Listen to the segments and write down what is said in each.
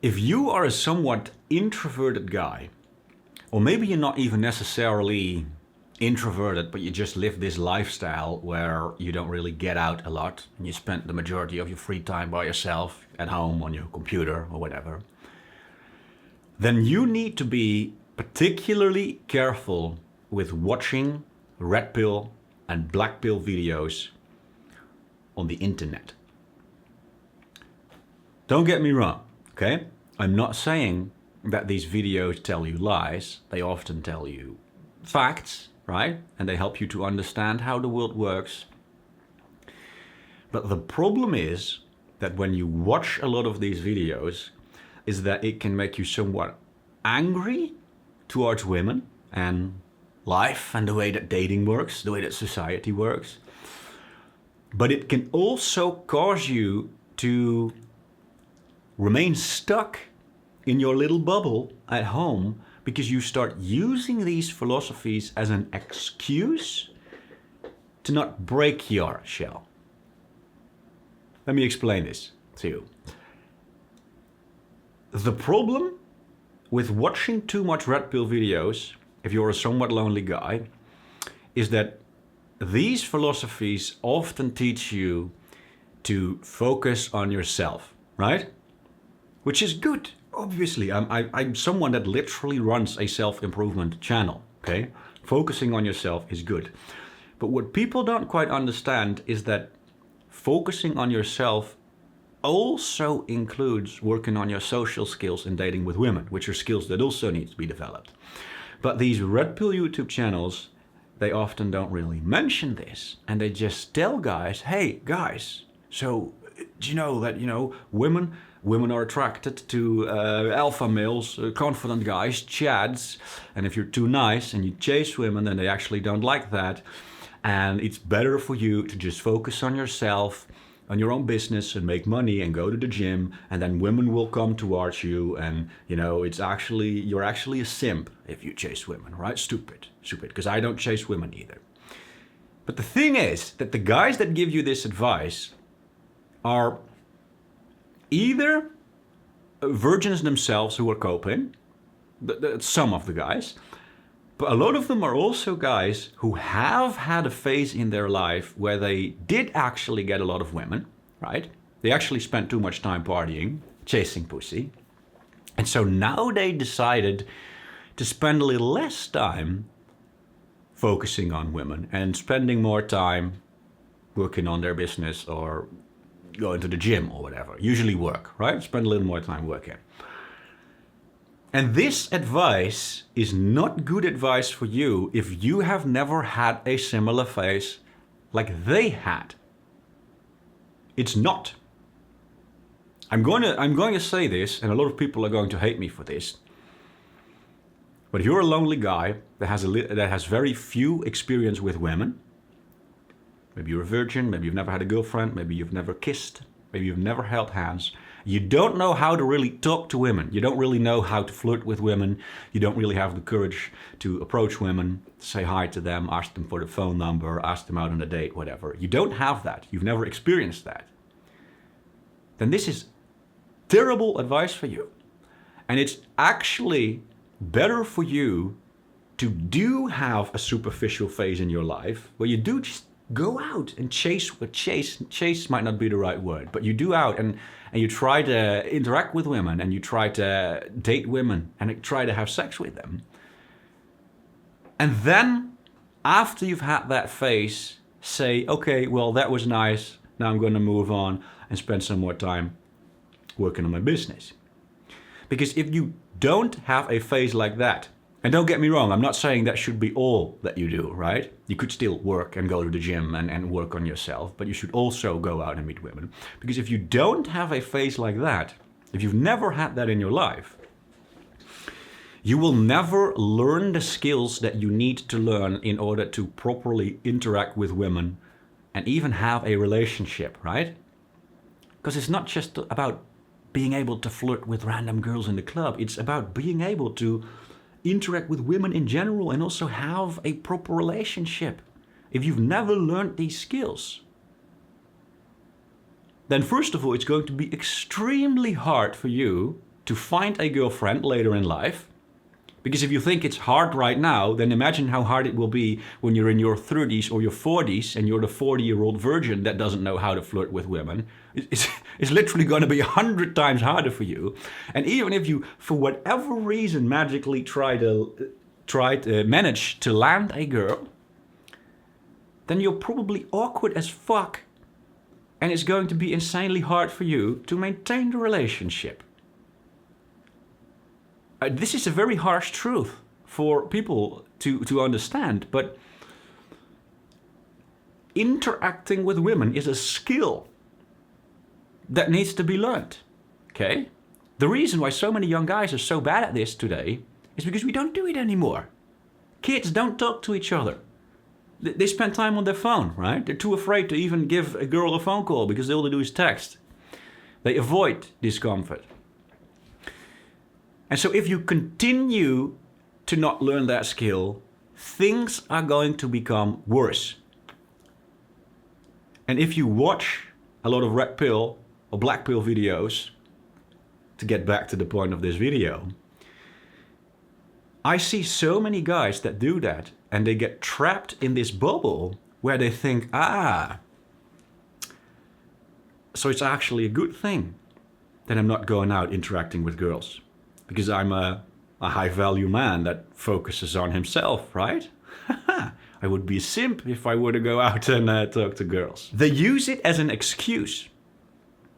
If you are a somewhat introverted guy, or maybe you're not even necessarily introverted, but you just live this lifestyle where you don't really get out a lot and you spend the majority of your free time by yourself at home on your computer or whatever, then you need to be particularly careful with watching red pill and black pill videos on the internet. Don't get me wrong, okay? I'm not saying that these videos tell you lies. They often tell you facts, right? And they help you to understand how the world works. But the problem is that when you watch a lot of these videos, is that it can make you somewhat angry towards women and life and the way that dating works, the way that society works. But it can also cause you to remain stuck in your little bubble at home because you start using these philosophies as an excuse to not break your shell. Let me explain this to you. The problem with watching too much red pill videos, if you're a somewhat lonely guy, is that these philosophies often teach you to focus on yourself, right? Which is good, obviously. I'm someone that literally runs a self-improvement channel, okay? Focusing on yourself is good. But what people don't quite understand is that focusing on yourself also includes working on your social skills and dating with women, which are skills that also need to be developed. But these red pill YouTube channels, they often don't really mention this. And they just tell guys, hey guys, so do you know that, women are attracted to alpha males, confident guys, chads. And if you're too nice and you chase women, then they actually don't like that. And it's better for you to just focus on yourself, on your own business and make money and go to the gym. And then women will come towards you. And, you're actually a simp if you chase women, right? Stupid, because I don't chase women either. But the thing is that the guys that give you this advice are either virgins themselves who are coping, some of the guys, but a lot of them are also guys who have had a phase in their life where they did actually get a lot of women, right? They actually spent too much time partying, chasing pussy. And so now they decided to spend a little less time focusing on women and spending more time working on their business or going to the gym or whatever. Usually work, right? Spend a little more time working. And this advice is not good advice for you if you have never had a similar phase like they had. It's not. I'm going to say this, and a lot of people are going to hate me for this. But if you're a lonely guy that has very few experience with women, maybe you're a virgin, maybe you've never had a girlfriend, maybe you've never kissed, maybe you've never held hands. You don't know how to really talk to women. You don't really know how to flirt with women. You don't really have the courage to approach women, say hi to them, ask them for the phone number, ask them out on a date, whatever. You don't have that. You've never experienced that. Then this is terrible advice for you. And it's actually better for you to have a superficial phase in your life where you do just go out and chase. Chase might not be the right word, but you do out and you try to interact with women and you try to date women and try to have sex with them. And then after you've had that phase, say, okay, well, that was nice. Now I'm going to move on and spend some more time working on my business. Because if you don't have a phase like that, and don't get me wrong, I'm not saying that should be all that you do, right? You could still work and go to the gym and work on yourself, but you should also go out and meet women. Because if you don't have a phase like that, if you've never had that in your life, you will never learn the skills that you need to learn in order to properly interact with women and even have a relationship, right? Because it's not just about being able to flirt with random girls in the club. It's about being able to interact with women in general and also have a proper relationship. If you've never learned these skills, then first of all, it's going to be extremely hard for you to find a girlfriend later in life. Because if you think it's hard right now, then imagine how hard it will be when you're in your 30s or your 40s and you're the 40-year-old virgin that doesn't know how to flirt with women. It's literally going to be 100 times harder for you. And even if you, for whatever reason, magically try to manage to land a girl, then you're probably awkward as fuck. And it's going to be insanely hard for you to maintain the relationship. This is a very harsh truth for people to understand, but interacting with women is a skill that needs to be learned, okay? The reason why so many young guys are so bad at this today is because we don't do it anymore. Kids don't talk to each other. They spend time on their phone, right? They're too afraid to even give a girl a phone call because all they do is text. They avoid discomfort. And so if you continue to not learn that skill, things are going to become worse. And if you watch a lot of red pill or black pill videos, to get back to the point of this video, I see so many guys that do that and they get trapped in this bubble where they think, so it's actually a good thing that I'm not going out interacting with girls. Because I'm a high-value man that focuses on himself, right? I would be a simp if I were to go out and talk to girls. They use it as an excuse,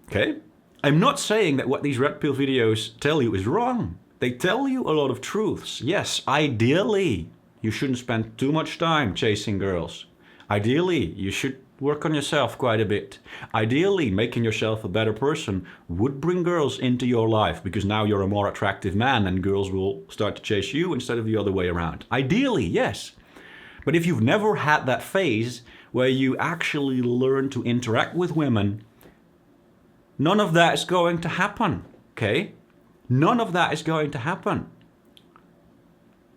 okay? I'm not saying that what these red pill videos tell you is wrong. They tell you a lot of truths. Yes, ideally, you shouldn't spend too much time chasing girls. Ideally, you should work on yourself quite a bit. Ideally, making yourself a better person would bring girls into your life because now you're a more attractive man and girls will start to chase you instead of the other way around. Ideally, yes. But if you've never had that phase where you actually learn to interact with women, none of that is going to happen, okay? None of that is going to happen.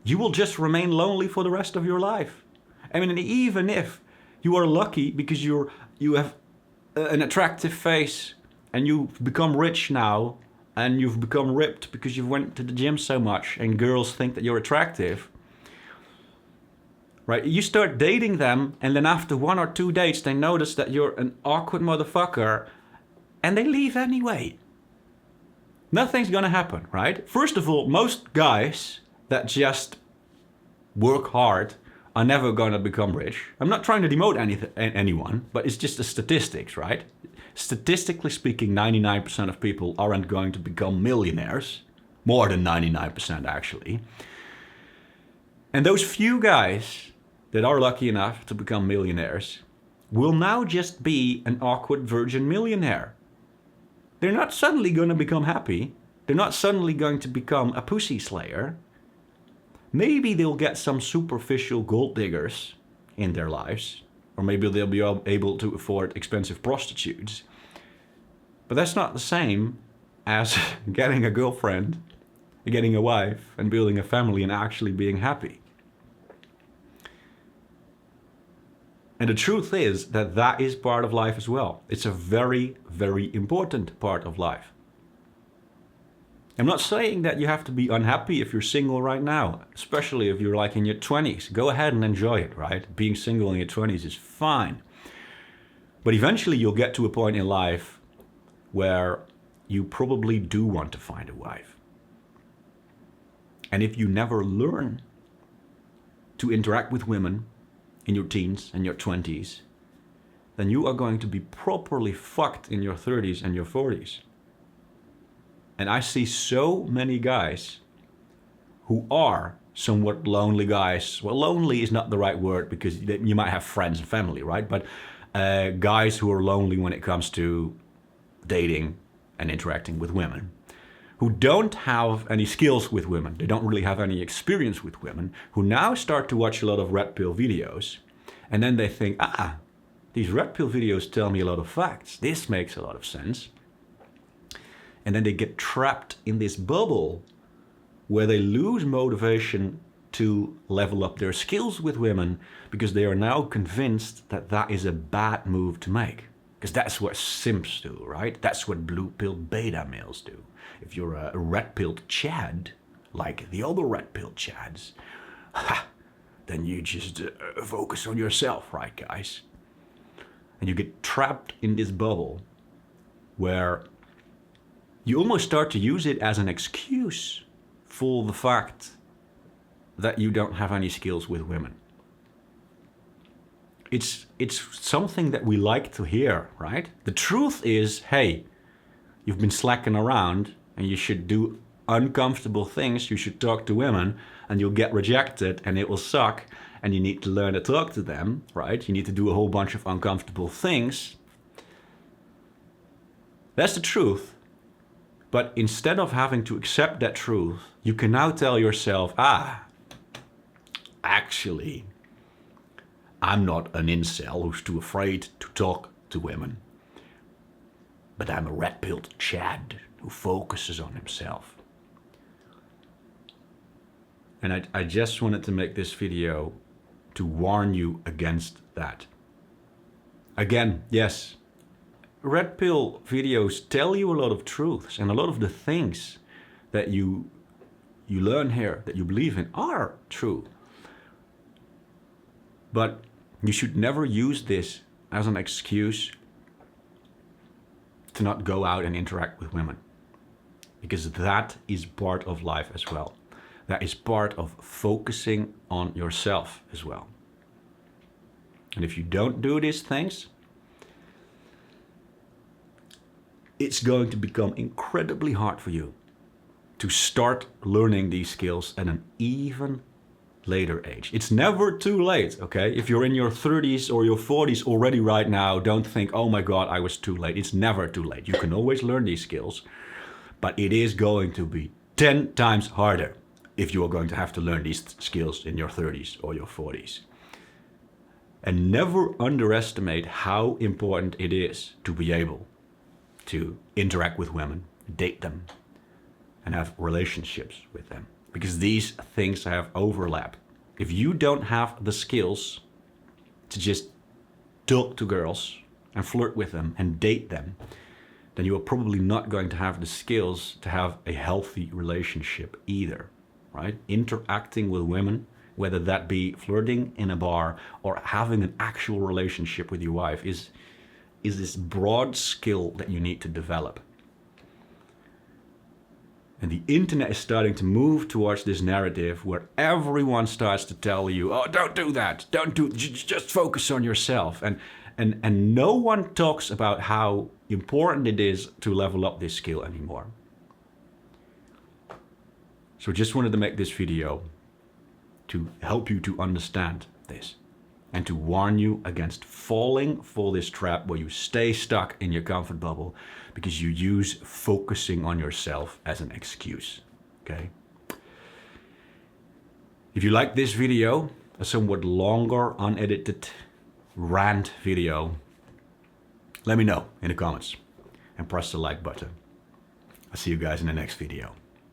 You will just remain lonely for the rest of your life. I mean, even if you are lucky because you have an attractive face and you've become rich now and you've become ripped because you went to the gym so much and girls think that you're attractive, right? You start dating them and then after 1 or 2 dates they notice that you're an awkward motherfucker and they leave anyway. Nothing's gonna happen, right? First of all, most guys that just work hard are never gonna become rich. I'm not trying to demote anyone, but it's just the statistics, right? Statistically speaking, 99% of people aren't going to become millionaires. More than 99% actually. And those few guys that are lucky enough to become millionaires will now just be an awkward virgin millionaire. They're not suddenly going to become happy. They're not suddenly going to become a pussy slayer. Maybe they'll get some superficial gold diggers in their lives. Or maybe they'll be able to afford expensive prostitutes. But that's not the same as getting a girlfriend, getting a wife, and building a family and actually being happy. And the truth is that that is part of life as well. It's a very, very important part of life. I'm not saying that you have to be unhappy if you're single right now, especially if you're like in your 20s. Go ahead and enjoy it, right? Being single in your 20s is fine. But eventually you'll get to a point in life where you probably do want to find a wife. And if you never learn to interact with women in your teens and your 20s, then you are going to be properly fucked in your 30s and your 40s. And I see so many guys who are somewhat lonely guys. Well, lonely is not the right word because you might have friends and family, right? But guys who are lonely when it comes to dating and interacting with women, who don't have any skills with women, they don't really have any experience with women, who now start to watch a lot of red pill videos. And then they think, these red pill videos tell me a lot of facts. This makes a lot of sense. And then they get trapped in this bubble where they lose motivation to level up their skills with women because they are now convinced that that is a bad move to make. Because that's what simps do, right? That's what blue-pilled beta males do. If you're a red-pilled Chad, like the other red-pilled Chads, then you just focus on yourself, right, guys? And you get trapped in this bubble where you almost start to use it as an excuse for the fact that you don't have any skills with women. It's something that we like to hear, right? The truth is, hey, you've been slacking around and you should do uncomfortable things. You should talk to women and you'll get rejected and it will suck and you need to learn to talk to them, right? You need to do a whole bunch of uncomfortable things. That's the truth. But instead of having to accept that truth, you can now tell yourself, actually, I'm not an incel who's too afraid to talk to women. But I'm a red-pilled Chad who focuses on himself. And I just wanted to make this video to warn you against that. Again, yes, red pill videos tell you a lot of truths, and a lot of the things that you learn here, that you believe in, are true. But you should never use this as an excuse to not go out and interact with women. Because that is part of life as well. That is part of focusing on yourself as well. And if you don't do these things, it's going to become incredibly hard for you to start learning these skills at an even later age. It's never too late, okay? If you're in your 30s or your 40s already right now, don't think, oh my God, I was too late. It's never too late. You can always learn these skills, but it is going to be 10 times harder if you are going to have to learn these skills in your 30s or your 40s. And never underestimate how important it is to be able to interact with women, date them, and have relationships with them. Because these things have overlap. If you don't have the skills to just talk to girls and flirt with them and date them, then you are probably not going to have the skills to have a healthy relationship either, right? Interacting with women, whether that be flirting in a bar or having an actual relationship with your wife, is this broad skill that you need to develop. And the internet is starting to move towards this narrative where everyone starts to tell you, oh, don't do that. Just focus on yourself. And no one talks about how important it is to level up this skill anymore. So just wanted to make this video to help you to understand this and to warn you against falling for this trap where you stay stuck in your comfort bubble because you use focusing on yourself as an excuse, okay? If you like this video, a somewhat longer, unedited rant video, let me know in the comments and press the like button. I'll see you guys in the next video.